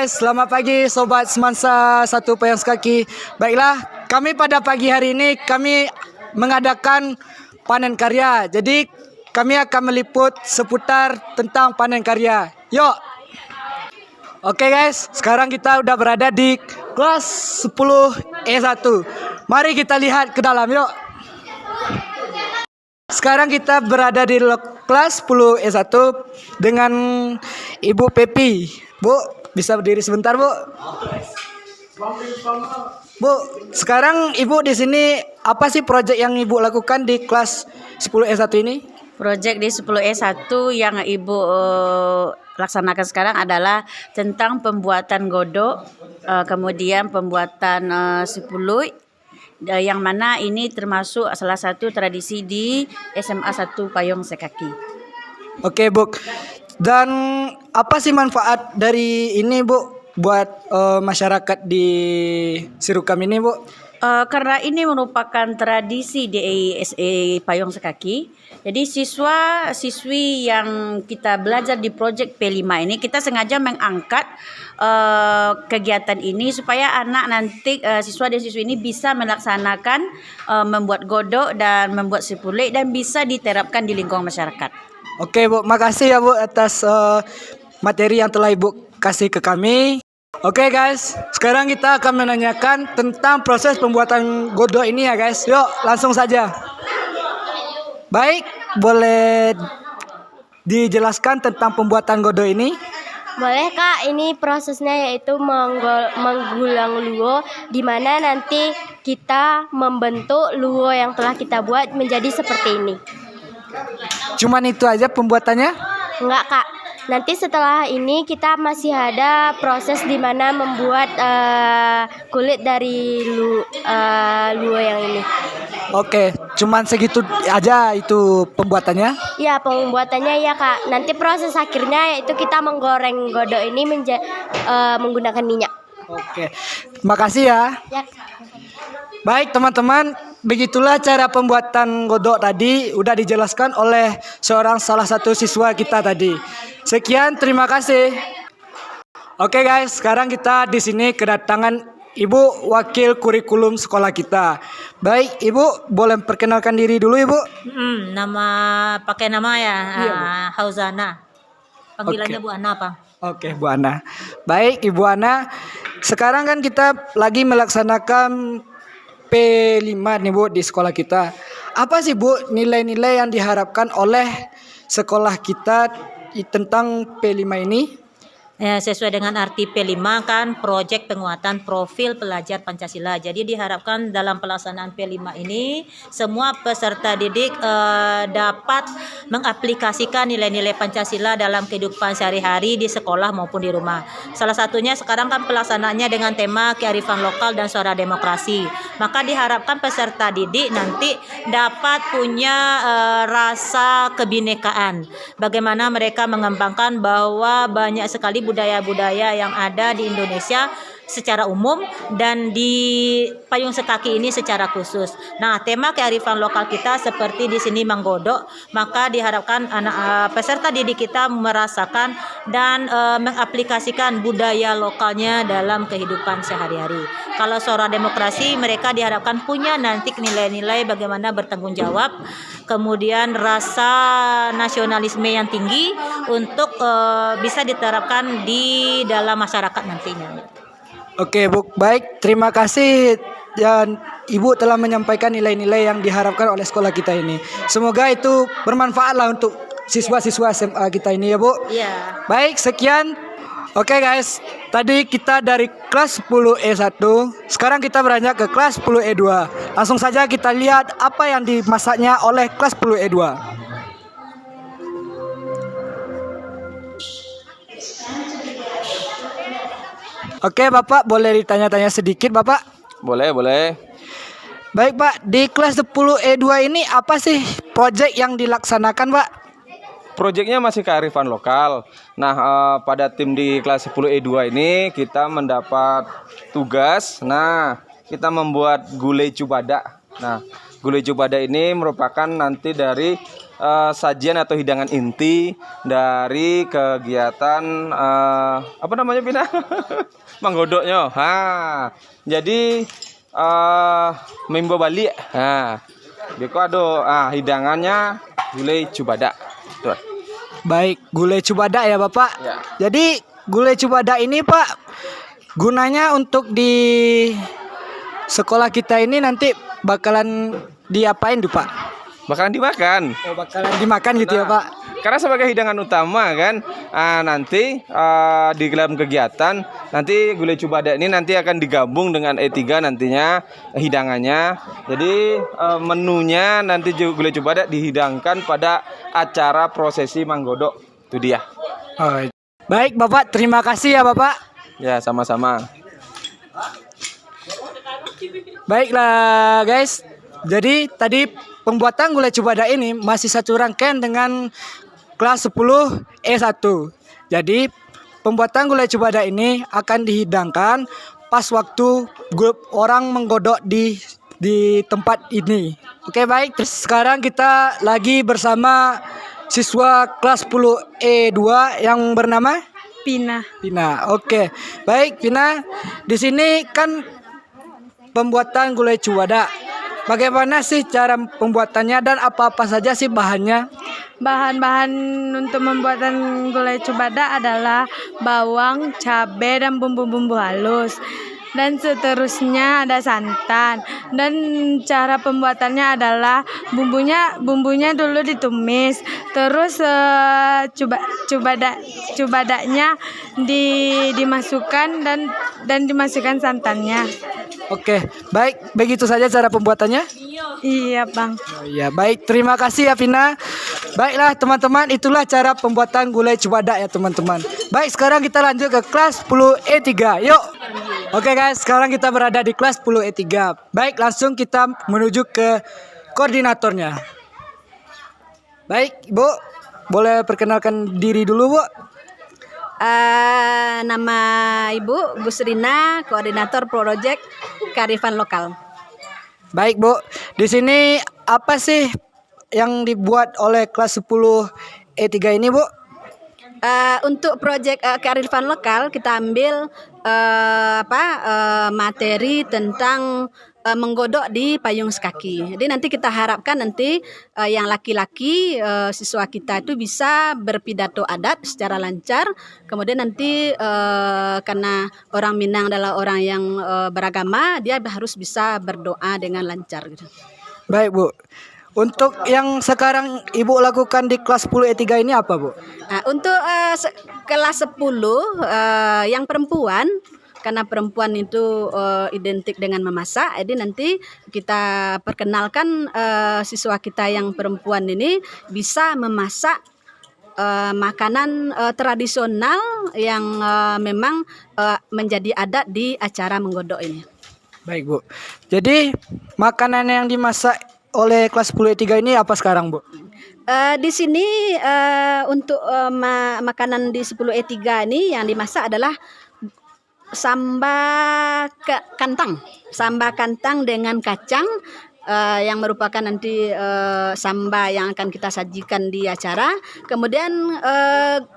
guys, selamat pagi Sobat Semansa Satu Payung Sekaki. Baiklah, kami pada pagi hari ini kami mengadakan panen karya. Jadi kami akan meliput seputar tentang panen karya. Yuk. Oke guys, sekarang kita udah berada di kelas 10 E1. Mari kita lihat ke dalam yuk. Sekarang kita berada di kelas 10 E1 dengan Ibu Pepi. Bu, bisa berdiri sebentar, Bu? Bu, sekarang Ibu di sini apa sih proyek yang Ibu lakukan di kelas 10 E1 ini? Proyek di 10 E1 yang Ibu laksanakan sekarang adalah tentang pembuatan godok, kemudian pembuatan sipului, yang mana ini termasuk salah satu tradisi di SMA 1 Payung Sekaki. Oke, Bu. Dan apa sih manfaat dari ini, Bu, buat masyarakat di Sirukam ini, Bu? Karena ini merupakan tradisi di SMA Payung Sekaki, jadi siswa-siswi yang kita belajar di proyek P5 ini, kita sengaja mengangkat kegiatan ini supaya anak nanti siswa dan siswi ini bisa melaksanakan membuat godok dan membuat sipuli dan bisa diterapkan di lingkungan masyarakat. Oke, Bu, makasih ya, Bu, atas materi yang telah Ibu kasih ke kami. Oke guys, sekarang kita akan menanyakan tentang proses pembuatan godok ini ya guys. Yuk, langsung saja. Baik, boleh dijelaskan tentang pembuatan godok ini? Boleh Kak, ini prosesnya yaitu menggulang luo, di mana nanti kita membentuk luo yang telah kita buat menjadi seperti ini. Cuman itu aja pembuatannya? Enggak Kak, nanti setelah ini kita masih ada proses di mana membuat kulit dari luo yang ini. Oke, cuman segitu aja itu pembuatannya? Ya, pembuatannya ya Kak. Nanti proses akhirnya yaitu kita menggoreng godok ini menggunakan minyak. Oke, makasih ya. Ya. Baik teman-teman, begitulah cara pembuatan godok tadi udah dijelaskan oleh salah satu siswa kita tadi. Sekian, terima kasih. Oke guys, sekarang kita di sini kedatangan Ibu wakil kurikulum sekolah kita. Baik, Ibu boleh perkenalkan diri dulu, Ibu? Pakai nama ya, Iya, Hauzana. Panggilannya Oke. Bu Ana apa? Oke, Bu Ana. Baik, Ibu Ana. Sekarang kan kita lagi melaksanakan P5 nih, Bu, di sekolah kita. Apa sih, Bu, nilai-nilai yang diharapkan oleh sekolah kita tentang P5 ini? Ya, sesuai dengan arti P5 kan proyek penguatan profil pelajar Pancasila. Jadi diharapkan dalam pelaksanaan P5 ini semua peserta didik dapat mengaplikasikan nilai-nilai Pancasila dalam kehidupan sehari-hari di sekolah maupun di rumah. Salah satunya sekarang kan pelaksanaannya dengan tema kearifan lokal dan suara demokrasi. Maka diharapkan peserta didik nanti dapat punya rasa kebinekaan. Bagaimana mereka mengembangkan bahwa banyak sekali budaya-budaya yang ada di Indonesia secara umum dan di Payung Sekaki ini secara khusus. Nah, tema kearifan lokal kita seperti di sini menggodok, maka diharapkan anak peserta didik kita merasakan dan mengaplikasikan budaya lokalnya dalam kehidupan sehari-hari. Kalau suara demokrasi, mereka diharapkan punya nanti nilai-nilai bagaimana bertanggung jawab, kemudian rasa nasionalisme yang tinggi untuk bisa diterapkan di dalam masyarakat nantinya. Oke, Bu. Baik, terima kasih dan Ibu telah menyampaikan nilai-nilai yang diharapkan oleh sekolah kita ini. Semoga itu bermanfaat lah untuk siswa-siswa SMA kita ini ya, Bu. Iya. Baik, sekian. Oke guys, tadi kita dari kelas 10 E1, sekarang kita beranjak ke kelas 10 E2. Langsung saja kita lihat apa yang dimasaknya oleh kelas 10 E2. Oke Bapak, boleh ditanya-tanya sedikit Bapak? Boleh, boleh. Baik Pak, di kelas 10 E2 ini apa sih proyek yang dilaksanakan Pak? Proyeknya masih kearifan lokal. Nah, pada tim di kelas 10 E2 ini kita mendapat tugas. Nah, kita membuat gulai cubada. Nah, gulai cubada ini merupakan nanti dari sajian atau hidangan inti dari kegiatan apa namanya Pina? Manggodoknya. Jadi Mimbo Bali. Beko ada hidangannya gulai cubada. Tuh. Baik, gulai cubada ya Bapak. Ya. Jadi gulai cubada ini Pak gunanya untuk di sekolah kita ini nanti bakalan diapain tuh Pak? Bakalan dimakan. Oh, bakalan dimakan gitu ya Pak? Karena sebagai hidangan utama kan, nanti di dalam kegiatan nanti gulai cubada ini nanti akan digabung dengan E3 nantinya hidangannya. Jadi menunya nanti gulai cubada dihidangkan pada acara prosesi manggodok. Itu dia. Oh, baik Bapak, terima kasih ya Bapak. Ya, sama-sama. Baiklah guys, jadi tadi pembuatan gulai cubada ini masih satu rangkaian dengan kelas 10 E1. Jadi pembuatan gulai cubada ini akan dihidangkan pas waktu grup orang menggodok di tempat ini. Oke baik, terus sekarang kita lagi bersama siswa kelas 10 E2 yang bernama Pina. Pina. Oke. Baik Pina, di sini kan pembuatan gulai cubada. Bagaimana sih cara pembuatannya dan apa-apa saja sih bahannya? Bahan-bahan untuk pembuatan gulai cubada adalah bawang, cabai, dan bumbu-bumbu halus. Dan seterusnya ada santan. Dan cara pembuatannya adalah bumbunya dulu ditumis. Terus cubadanya dimasukkan dan dimasukkan santannya. Oke, baik. Begitu saja cara pembuatannya? Iya, Bang. Oh, iya, baik. Terima kasih ya Vina. Baiklah teman-teman, itulah cara pembuatan gulai cubada ya teman-teman. Baik, sekarang kita lanjut ke kelas 10 E3. Yuk. Oke guys, sekarang kita berada di kelas 10 E3. Baik, langsung kita menuju ke koordinatornya. Baik, Ibu, boleh perkenalkan diri dulu, Bu? Nama Ibu Busrina, koordinator proyek kearifan lokal. Baik, Bu. Di sini apa sih yang dibuat oleh kelas 10 E3 ini, Bu? Untuk proyek kearifan lokal kita ambil materi tentang menggodok di payung sekaki. Jadi nanti kita harapkan nanti yang laki-laki siswa kita itu bisa berpidato adat secara lancar. Kemudian nanti karena orang Minang adalah orang yang beragama, dia harus bisa berdoa dengan lancar gitu. Baik, Bu. Untuk yang sekarang Ibu lakukan di kelas 10 E3 ini apa, Bu? Untuk kelas 10 yang perempuan, karena perempuan itu identik dengan memasak, jadi nanti kita perkenalkan siswa kita yang perempuan ini bisa memasak makanan tradisional yang memang menjadi adat di acara menggodok ini. Baik, Bu. Jadi makanan yang dimasak oleh kelas 10 E3 ini apa sekarang, Bu? Di sini untuk makanan di 10 E3 ini yang dimasak adalah sambal kantang dengan kacang yang merupakan nanti sambal yang akan kita sajikan di acara. Kemudian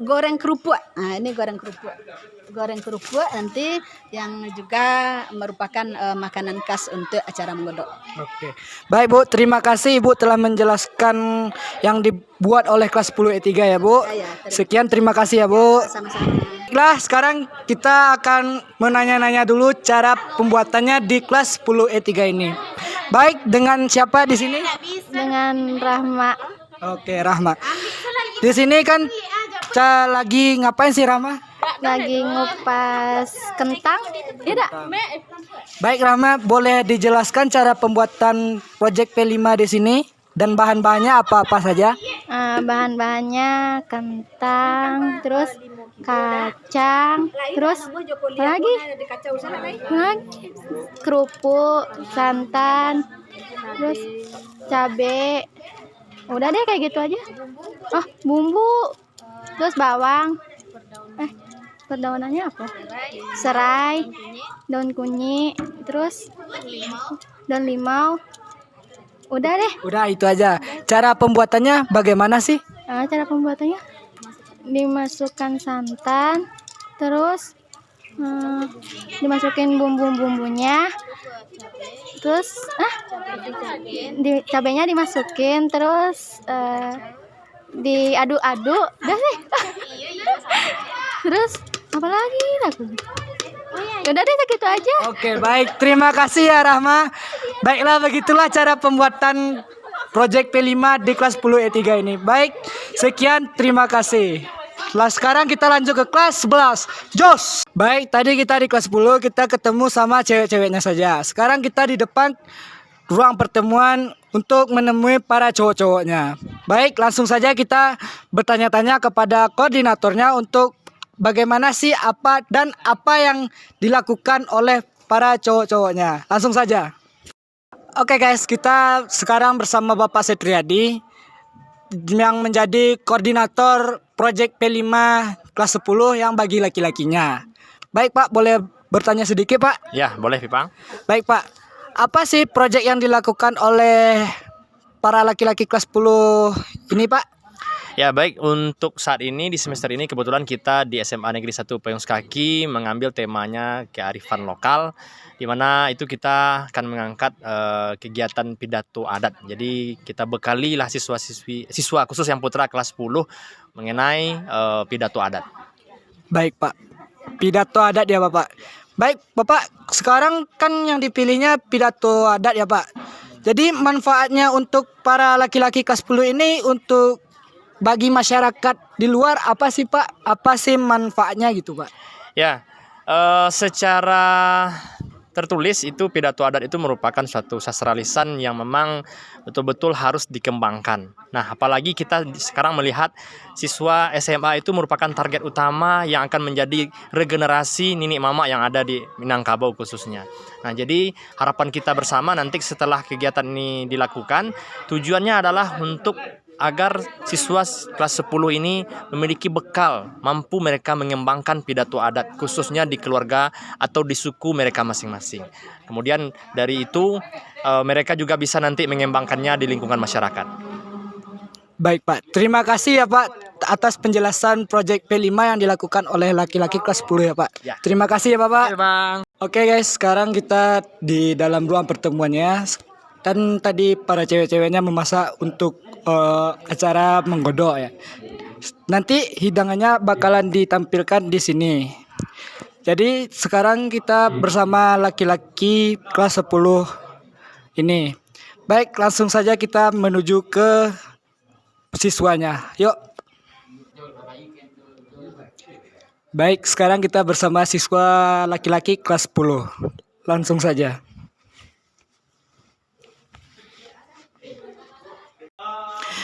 goreng kerupuk. Nah, ini goreng kerupuk nanti yang juga merupakan makanan khas untuk acara menggodok. Oke. Baik, Bu, terima kasih Ibu telah menjelaskan yang dibuat oleh kelas 10 E3 ya, Bu. Sekian, terima kasih ya, Bu. Sama-sama. Baiklah, sekarang kita akan menanya-nanya dulu cara pembuatannya di kelas 10 E3 ini. Baik, dengan siapa di sini? Dengan Rahma. Oke, Rahma. Di sini kan lagi ngapain sih, Rahma? Lagi ngupas kentang. Tidak. Baik, Rahma, boleh dijelaskan cara pembuatan proyek P5 di sini dan bahan-bahannya apa-apa saja? Bahan-bahannya kentang, terus kacang, terus apa lagi? Kerupuk, santan, terus cabe. Udah deh kayak gitu aja. Bumbu, terus bawang. Perdaunannya apa? Serai, daun kunyit, terus daun limau. Udah deh. Udah itu aja. Cara pembuatannya bagaimana sih? Cara pembuatannya dimasukkan santan, terus dimasukin bumbu-bumbunya, terus cabenya dimasukin, terus diaduk-aduk, udah sih. Terus apa lagi aku? Udah deh segitu aja. Oke, baik. Terima kasih ya Rahma. Baiklah, begitulah cara pembuatan Project P5 di kelas 10 E3 ini. Baik, sekian, terima kasih. Lah sekarang kita lanjut ke kelas 11. Jos. Baik, tadi kita di kelas 10 kita ketemu sama cewek-ceweknya saja. Sekarang kita di depan ruang pertemuan untuk menemui para cowok-cowoknya. Baik, langsung saja kita bertanya-tanya kepada koordinatornya untuk bagaimana sih apa yang dilakukan oleh para cowok-cowoknya. Langsung saja. Oke guys, kita sekarang bersama Bapak Setriadi yang menjadi koordinator Project P5 kelas 10 yang bagi laki-lakinya. Baik Pak, boleh bertanya sedikit Pak? Ya, boleh Pipang. Baik Pak, apa sih proyek yang dilakukan oleh para laki-laki kelas 10 ini Pak? Ya, baik, untuk saat ini di semester ini kebetulan kita di SMA Negeri 1 Payung Sekaki mengambil temanya kearifan lokal, di mana itu kita akan mengangkat kegiatan pidato adat. Jadi kita bekali lah siswa khusus yang putra kelas 10 mengenai pidato adat. Baik Pak, pidato adat ya Bapak. Baik Bapak, sekarang kan yang dipilihnya pidato adat ya Pak. Jadi manfaatnya untuk para laki-laki kelas 10 ini untuk bagi masyarakat di luar apa sih Pak? Apa sih manfaatnya gitu Pak? Ya, secara tertulis itu pidato adat itu merupakan suatu sastra lisan yang memang betul-betul harus dikembangkan. Nah, apalagi kita sekarang melihat siswa SMA itu merupakan target utama yang akan menjadi regenerasi ninik mama yang ada di Minangkabau khususnya. Nah, jadi harapan kita bersama nanti setelah kegiatan ini dilakukan, tujuannya adalah untuk agar siswa kelas 10 ini memiliki bekal, mampu mereka mengembangkan pidato adat khususnya di keluarga atau di suku mereka masing-masing. Kemudian dari itu mereka juga bisa nanti mengembangkannya di lingkungan masyarakat. Baik Pak, terima kasih ya Pak atas penjelasan Project P5 yang dilakukan oleh laki-laki kelas 10 ya Pak. Ya. Terima kasih ya Bapak. Bang. Oke guys, sekarang kita di dalam ruang pertemuannya. Dan tadi para cewek-ceweknya memasak untuk acara menggodok ya. Nanti hidangannya bakalan ditampilkan di sini. Jadi sekarang kita bersama laki-laki kelas 10 ini. Baik, langsung saja kita menuju ke siswanya. Yuk. Baik, sekarang kita bersama siswa laki-laki kelas 10. Langsung saja.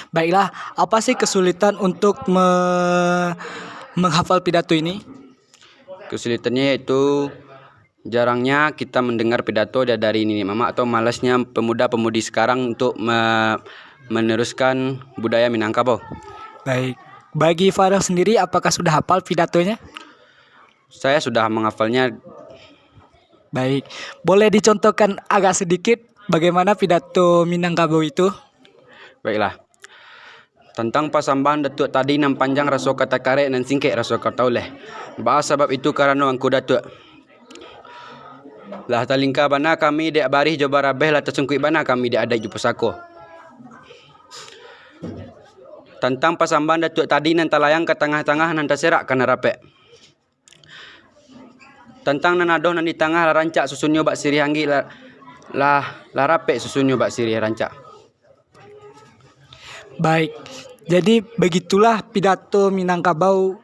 Baiklah, apa sih kesulitan untuk menghafal pidato ini? Kesulitannya yaitu jarangnya kita mendengar pidato dari nenek mama atau malasnya pemuda-pemudi sekarang untuk meneruskan budaya Minangkabau. Baik, bagi Farah sendiri apakah sudah hafal pidatonya? Saya sudah menghafalnya. Baik, boleh dicontohkan agak sedikit bagaimana pidato Minangkabau itu? Baiklah. Tentang pasambahan datuk tadi nan panjang raso kata karek nan singkek raso kata oleh. Bahas sebab itu karena angku datuk. Lah talingka bana kami dek barih coba rabeh lah tersungkui bana kami dek ada jupusako. Tentang pasambahan datuk tadi nan talayang ke tengah-tengah nan terserak kana rapek. Tentang nan adoh nan di tengah lah rancak susunyo bak sirih anggi lah rapek susunyo bak sirih rancak. Baik, jadi begitulah pidato Minangkabau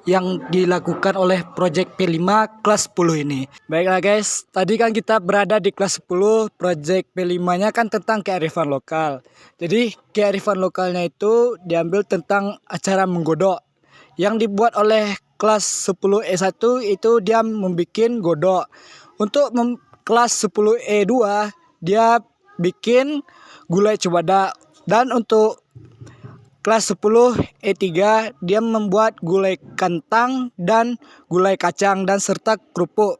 yang dilakukan oleh Project P5 kelas 10 ini. Baiklah guys, tadi kan kita berada di kelas 10, Project P5-nya kan tentang kearifan lokal. Jadi kearifan lokalnya itu diambil tentang acara menggodok. Yang dibuat oleh kelas 10 E1 itu dia membuat godok. Untuk kelas 10 E2 dia bikin gulai cubada. Dan untuk kelas 10 E3 dia membuat gulai kentang dan gulai kacang dan serta kerupuk.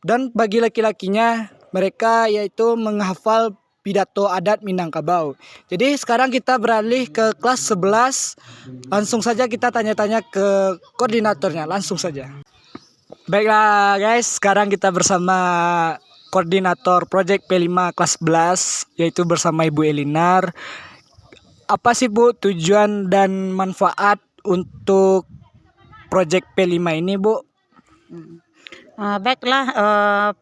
Dan bagi laki-lakinya mereka yaitu menghafal pidato adat Minangkabau. Jadi sekarang kita beralih ke kelas 11. Langsung saja kita tanya-tanya ke koordinatornya, langsung saja. Baiklah guys, sekarang kita bersama koordinator Project P5 kelas 11, yaitu bersama Ibu Elinar. Apa sih Bu tujuan dan manfaat untuk Project P5 ini Bu? Baiklah,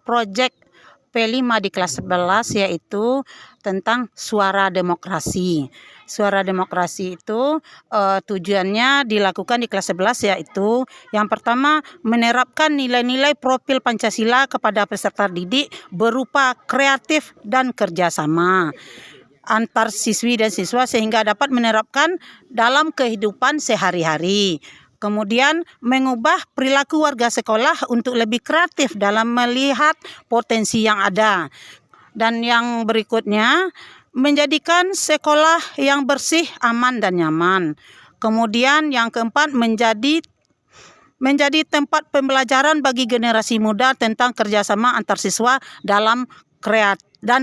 proyek P5 di kelas 11 yaitu tentang suara demokrasi. Suara demokrasi itu tujuannya dilakukan di kelas 11 yaitu yang pertama menerapkan nilai-nilai profil Pancasila kepada peserta didik berupa kreatif dan kerjasama antar siswi dan siswa sehingga dapat menerapkan dalam kehidupan sehari-hari. Kemudian mengubah perilaku warga sekolah untuk lebih kreatif dalam melihat potensi yang ada. Dan yang berikutnya, menjadikan sekolah yang bersih, aman, dan nyaman. Kemudian yang keempat, menjadi tempat pembelajaran bagi generasi muda tentang kerjasama antar siswa dalam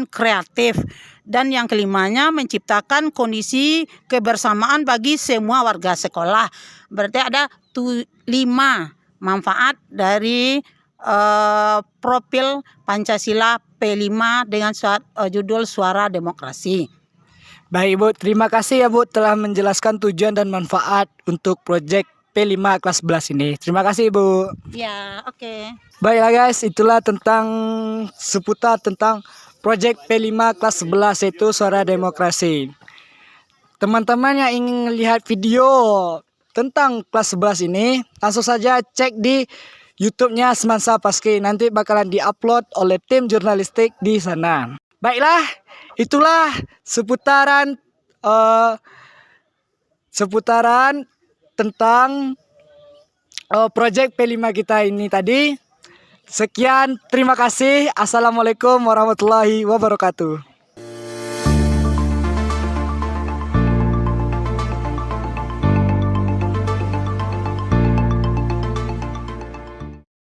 kreatif. Dan yang kelimanya, menciptakan kondisi kebersamaan bagi semua warga sekolah. Berarti ada 5 manfaat dari profil Pancasila P5 dengan judul Suara Demokrasi. Baik Bu, terima kasih ya Bu telah menjelaskan tujuan dan manfaat untuk proyek P5 kelas 11 ini. Terima kasih Bu. Ya, oke. Baiklah guys, itulah seputar tentang proyek P5 kelas 11 yaitu Suara Demokrasi. Teman-teman yang ingin melihat video tentang kelas 11 ini, langsung saja cek di YouTube-nya Semansa Paski. Nanti bakalan diupload oleh tim jurnalistik di sana. Baiklah, itulah seputaran tentang proyek P5 kita ini tadi. Sekian, terima kasih. Assalamualaikum warahmatullahi wabarakatuh.